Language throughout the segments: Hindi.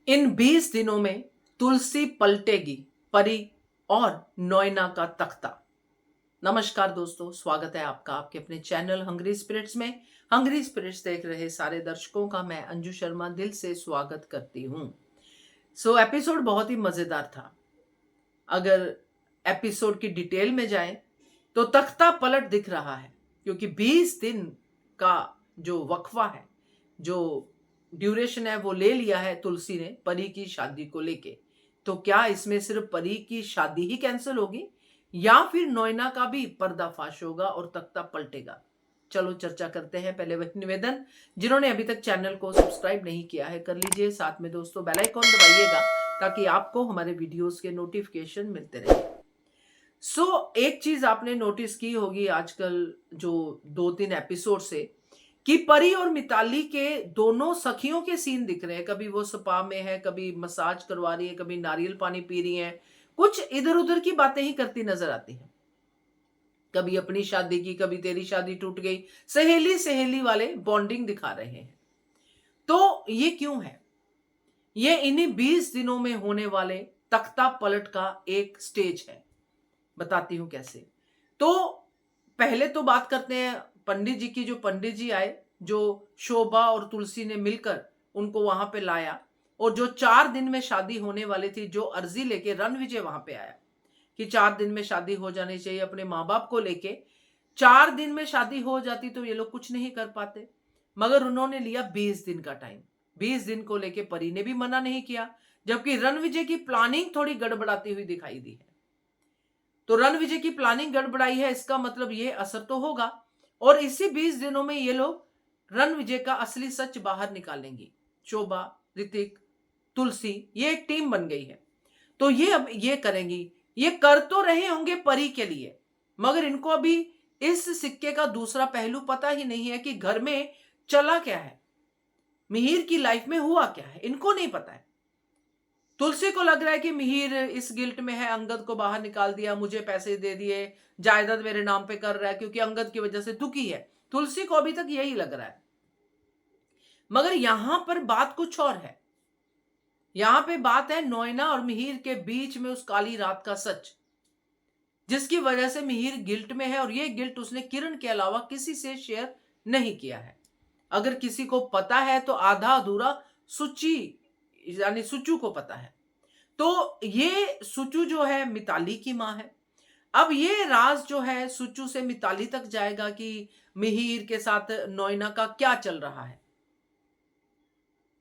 इन 20 दिनों में तुलसी पलटेगी परी और नोएना का तख्ता। नमस्कार दोस्तों, स्वागत है आपका आपके अपने चैनल हंग्री स्पिरिट्स में। हंग्री स्पिरिट्स देख रहे सारे दर्शकों का मैं अंजू शर्मा दिल से स्वागत करती हूं। एपिसोड बहुत ही मजेदार था। अगर एपिसोड की डिटेल में जाएं तो तख्ता पलट दिख रहा है, क्योंकि 20 दिन का जो वक्फा है, जो ड्यूरेशन है, वो ले लिया है तुलसी ने परी की शादी को लेके। तो क्या इसमें सिर्फ परी की शादी ही कैंसिल होगी या फिर नोएना का भी पर्दाफाश होगा और तख्ता पलटेगा? चलो चर्चा करते हैं। पहले वही निवेदन, जिन्होंने अभी तक चैनल को सब्सक्राइब नहीं किया है कर लीजिए। साथ में दोस्तों बेल आइकॉन दबाइएगा ताकि आपको हमारे वीडियोस के नोटिफिकेशन मिलते रहे। एक चीज आपने नोटिस की होगी आजकल जो 2-3 एपिसोड से, कि परी और मिताली के दोनों सखियों के सीन दिख रहे हैं। कभी वो स्पा में है, कभी मसाज करवा रही है, कभी नारियल पानी पी रही है, कुछ इधर उधर की बातें ही करती नजर आती हैं। कभी अपनी शादी की, कभी तेरी शादी टूट गई, सहेली सहेली वाले बॉन्डिंग दिखा रहे हैं। तो ये क्यों है? ये इन्हीं 20 दिनों में होने वाले तख्ता पलट का एक स्टेज है। बताती हूं कैसे। तो पहले तो बात करते हैं पंडित जी की। जो पंडित जी आए, जो शोभा और तुलसी ने मिलकर उनको वहां पे लाया, और जो 4 दिन में शादी होने वाली थी, जो अर्जी लेके रणविजय वहां पे आया कि 4 दिन में शादी हो जानी चाहिए अपने माँ बाप को लेके। 4 दिन में शादी हो जाती तो ये लोग कुछ नहीं कर पाते, मगर उन्होंने लिया 20 दिन का टाइम। 20 दिन को लेके परी ने भी मना नहीं किया, जबकि रणविजय की प्लानिंग थोड़ी गड़बड़ाती हुई दिखाई दी है। तो रणविजय की प्लानिंग गड़बड़ाई है, इसका मतलब ये असर तो होगा। और इसी 20 दिनों में ये लोग रणविजय का असली सच बाहर निकालेंगी। शोभा, ऋतिक, तुलसी, ये एक टीम बन गई है। तो ये अब ये करेंगी। ये कर तो रहे होंगे परी के लिए, मगर इनको अभी इस सिक्के का दूसरा पहलू पता ही नहीं है कि घर में चला क्या है, मिहिर की लाइफ में हुआ क्या है, इनको नहीं पता है। तुलसी को लग रहा है कि मिहिर इस गिल्ट में है, अंगद को बाहर निकाल दिया, मुझे पैसे दे दिए, जायदाद मेरे नाम पे कर रहा है क्योंकि अंगद की वजह से दुखी है। तुलसी को अभी तक यही लग रहा है, मगर यहां पर बात कुछ और है। यहां पे बात है नोएना और मिहिर के बीच में उस काली रात का सच, जिसकी वजह से मिहिर गिल्ट में है। और ये गिल्ट उसने किरण के अलावा किसी से शेयर नहीं किया है। अगर किसी को पता है तो आधा अधूरा सुची यानी सुचू को पता है। तो ये सुचू जो है मिताली की मां है। अब ये राज जो है सुचू से मिताली तक जाएगा कि मिहिर के साथ नोएना का क्या चल रहा है।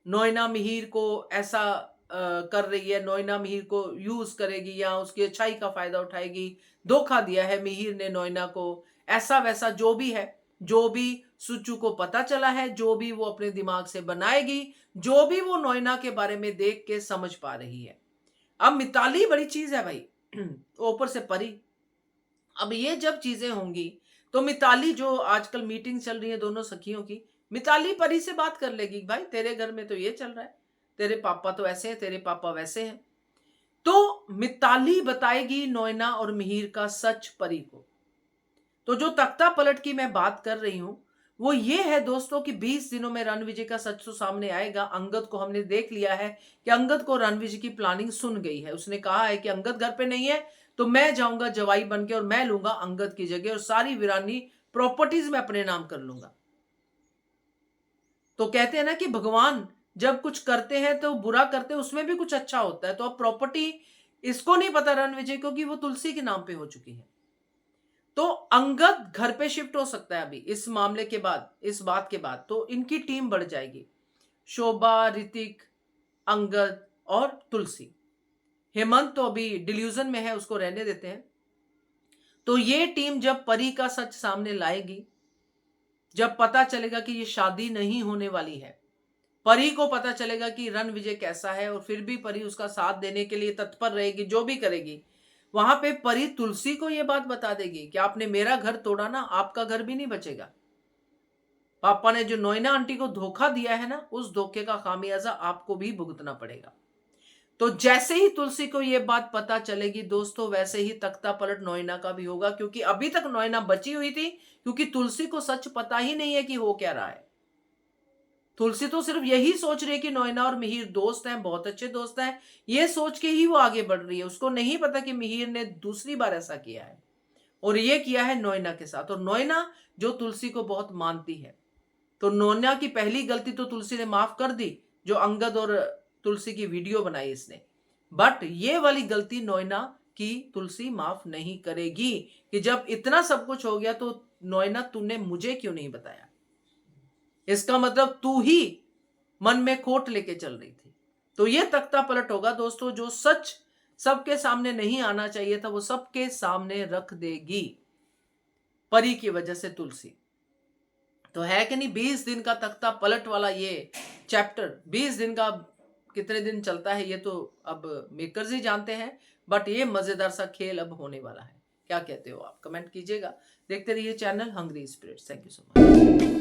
नोएना मिहिर को ऐसा कर रही है, नोएना मिहिर को यूज करेगी या उसकी अच्छाई का फायदा उठाएगी। धोखा दिया है मिहिर ने नोएना को, ऐसा वैसा जो भी है, जो भी सुचू को पता चला है, जो भी वो अपने दिमाग से बनाएगी, जो भी वो नोएना के बारे में देख के समझ पा रही है। अब मिताली बड़ी चीज है भाई, ऊपर से परी। अब ये जब चीजें होंगी तो मिताली, जो आजकल मीटिंग चल रही है दोनों सखियों की, मिताली परी से बात कर लेगी, भाई तेरे घर में तो ये चल रहा है, तेरे पापा तो ऐसे हैं, तेरे पापा वैसे हैं। तो मिताली बताएगी नोएना और मिहिर का सच परी को। तो जो तख्ता पलट की मैं बात कर रही हूं वो ये है दोस्तों कि 20 दिनों में रणविजय का सच तो सामने आएगा। अंगद को हमने देख लिया है कि अंगद को रणविजय की प्लानिंग सुन गई है। उसने कहा है कि अंगद घर पे नहीं है तो मैं जाऊंगा जवाई बन के और मैं लूंगा अंगद की जगह और सारी वीरानी प्रॉपर्टीज में अपने नाम कर लूंगा। तो कहते हैं ना कि भगवान जब कुछ करते हैं तो बुरा करते हैं, उसमें भी कुछ अच्छा होता है। तो अब प्रॉपर्टी इसको नहीं पता रणविजय को कि वो तुलसी के नाम पे हो चुकी है। तो अंगद घर पे शिफ्ट हो सकता है अभी इस मामले के बाद, इस बात के बाद। तो इनकी टीम बढ़ जाएगी, शोभा, ऋतिक, अंगद और तुलसी। हेमंत तो अभी डिल्यूजन में है, उसको रहने देते हैं। तो ये टीम जब परी का सच सामने लाएगी, जब पता चलेगा कि ये शादी नहीं होने वाली है, परी को पता चलेगा कि रणविजय कैसा है, और फिर भी परी उसका साथ देने के लिए तत्पर रहेगी, जो भी करेगी। वहां पे परी तुलसी को यह बात बता देगी कि आपने मेरा घर तोड़ा ना, आपका घर भी नहीं बचेगा। पापा ने जो नोएना आंटी को धोखा दिया है ना, उस धोखे का खामियाजा आपको भी भुगतना पड़ेगा। तो जैसे ही तुलसी को यह बात पता चलेगी दोस्तों, वैसे ही तख्ता पलट नोएना का भी होगा, क्योंकि अभी तक नोएना बची हुई थी, क्योंकि तुलसी को सच पता ही नहीं है कि हो क्या रहा है। तुलसी तो सिर्फ यही सोच रही है कि नोएना और मिहिर दोस्त हैं, बहुत अच्छे दोस्त हैं, ये सोच के ही वो आगे बढ़ रही है। उसको नहीं पता कि मिहिर ने दूसरी बार ऐसा किया है और ये किया है नोएना के साथ। और नोएना जो तुलसी को बहुत मानती है, तो नोएना की पहली गलती तो तुलसी ने माफ कर दी, जो अंगद और तुलसी की वीडियो बनाई इसने। बट ये वाली गलती नोएना की तुलसी माफ नहीं करेगी कि जब इतना सब कुछ हो गया तो नोएना तूने मुझे क्यों नहीं बताया। इसका मतलब तू ही मन में खोट लेके चल रही थी। तो ये तख्ता पलट होगा दोस्तों। जो सच सबके सामने नहीं आना चाहिए था वो सबके सामने रख देगी परी की वजह से तुलसी। तो है कि नहीं, 20 दिन का तख्ता पलट वाला ये चैप्टर 20 दिन का कितने दिन चलता है ये तो अब मेकर्स ही जानते हैं, बट ये मजेदार सा खेल अब होने वाला है। क्या कहते हो आप, कमेंट कीजिएगा। देखते रहिए channel hungry spirits. Thank you so much.